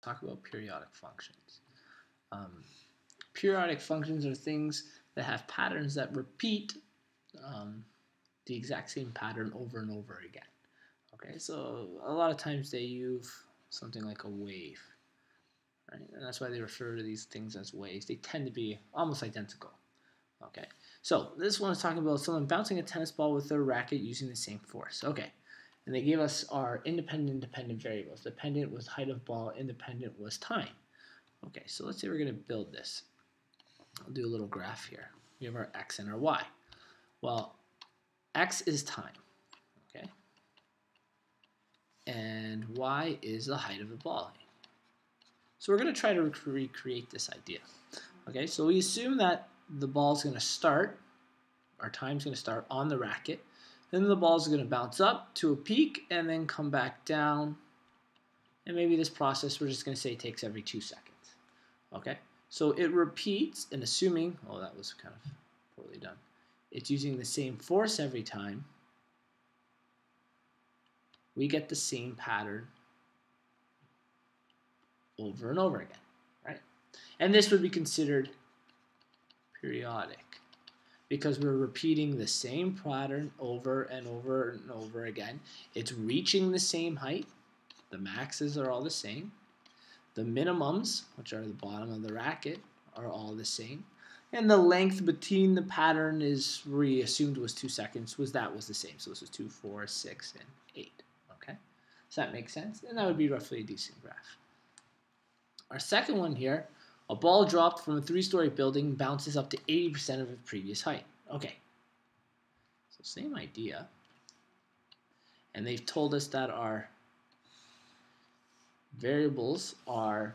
talk about periodic functions. Um, Periodic functions are things that have patterns that repeat um, the exact same pattern over and over again. Okay, so a lot of times they use something like a wave, right? And that's why they refer to these things as waves. They tend to be almost identical. Okay, so this one is talking about someone bouncing a tennis ball with their racket using the same force. Okay, and they gave us our independent and dependent variables. Dependent was height of ball, independent was time. Okay, so let's say we're going to build this. I'll do a little graph here. We have our x and our y. Well, x is time, okay? And y is the height of the ball. So we're going to try to recreate this idea. Okay, so we assume that the ball's going to start, our time's going to start on the racket, then the ball's going to bounce up to a peak and then come back down. And maybe this process, we're just going to say, takes every 2 seconds. Okay, so it repeats, and assuming, oh, that was kind of poorly done. It's using the same force every time. We get the same pattern over and over again, right? And this would be considered periodic because we're repeating the same pattern over and over and over again. It's reaching the same height. The maxes are all the same. The minimums, which are the bottom of the racket, are all the same. And the length between the pattern is, we assumed was 2 seconds, was the same. So this is 2, 4, 6, and 8. Okay? Does that make sense? And that would be roughly a decent graph. Our second one here, a ball dropped from a 3-story building bounces up to 80% of its previous height. Okay. So same idea. And they've told us that our variables are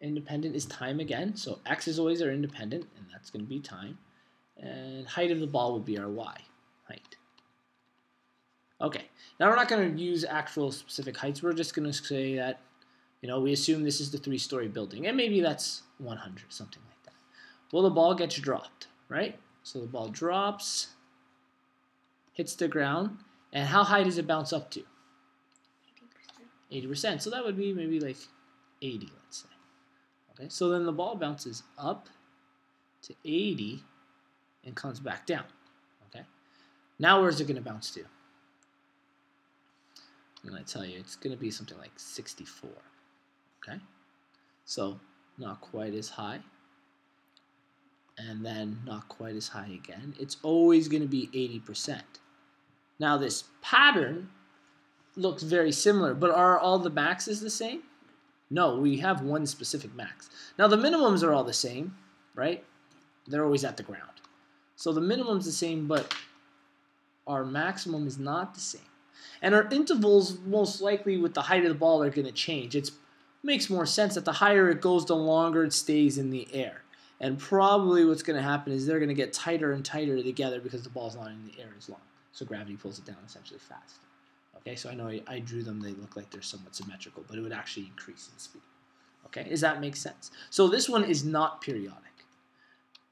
independent is time again, so x is always our independent, and that's going to be time, and height of the ball will be our y, height. Okay, now we're not going to use actual specific heights, we're just going to say that, you know, we assume this is the 3-story building, and maybe that's 100, something like that. Well, the ball gets dropped, right? So the ball drops, hits the ground, and how high does it bounce up to? 80%. So that would be maybe like 80, let's say. Okay, so then the ball bounces up to 80 and comes back down. Okay, now where's it going to bounce to? I'm going to tell you, it's going to be something like 64. Okay, so not quite as high, and then not quite as high again. It's always going to be 80%. Now this pattern looks very similar, but are all the maxes the same? No, we have one specific max. Now the minimums are all the same, right? They're always at the ground. So the minimum's the same, but our maximum is not the same. And our intervals, most likely with the height of the ball, are going to change. It makes more sense that the higher it goes, the longer it stays in the air. And probably what's going to happen is they're going to get tighter and tighter together because the ball's not in the air as long. So gravity pulls it down essentially faster. Okay, so I know I drew them, they look like they're somewhat symmetrical, but it would actually increase in speed. Okay, does that make sense? So this one is not periodic.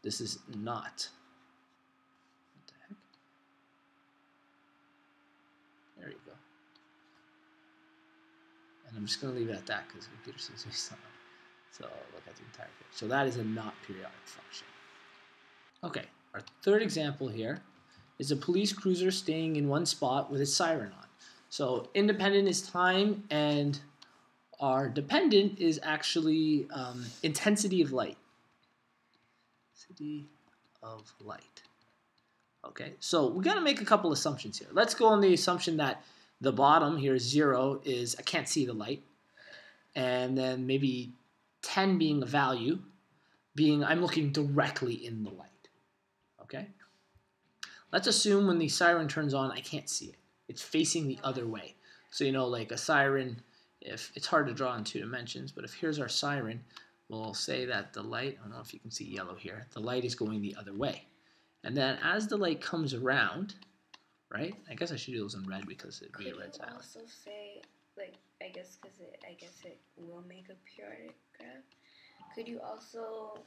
This is not. What the heck? There you go. And I'm just going to leave it at that because the computer says something. So look at the entire page. So that is a not periodic function. Okay, our third example here is a police cruiser staying in one spot with its siren on. So independent is time, and our dependent is actually intensity of light. Intensity of light. Okay, so we got to make a couple assumptions here. Let's go on the assumption that the bottom here, 0, is I can't see the light, and then maybe 10 being a value, being I'm looking directly in the light. Okay, let's assume when the siren turns on, I can't see it. It's facing the other way. So, you know, like a siren, if it's hard to draw in 2 dimensions, but if here's our siren, we'll say that the light, I don't know if you can see yellow here, the light is going the other way. And then as the light comes around, right, I guess I should do those in red because it'd be a red siren. Could you also say, like, I guess it will make a periodic graph. Could you also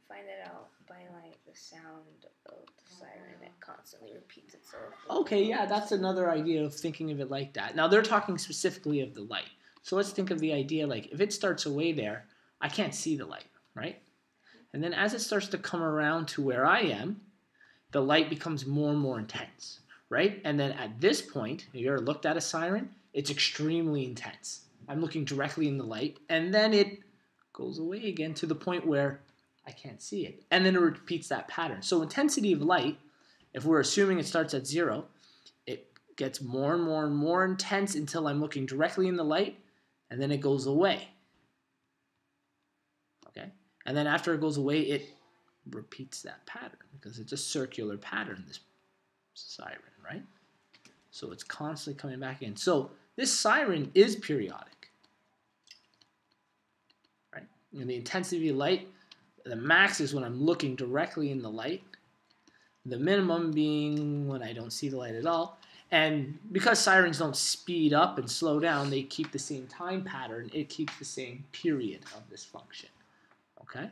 find it out by like the sound of the siren that constantly repeats itself? Okay, yeah, that's another idea of thinking of it like that. Now they're talking specifically of the light. So let's think of the idea like if it starts away there, I can't see the light, right? And then as it starts to come around to where I am, the light becomes more and more intense, right? And then at this point, have you ever looked at a siren? It's extremely intense. I'm looking directly in the light, and then it goes away again to the point where I can't see it. And then it repeats that pattern. So intensity of light, if we're assuming it starts at 0, it gets more and more and more intense until I'm looking directly in the light, and then it goes away. Okay? And then after it goes away, it repeats that pattern because it's a circular pattern, this siren, right? So it's constantly coming back in. So this siren is periodic, right? And the intensity of light, the max is when I'm looking directly in the light, the minimum being when I don't see the light at all. And because sirens don't speed up and slow down, they keep the same time pattern. It keeps the same period of this function, okay?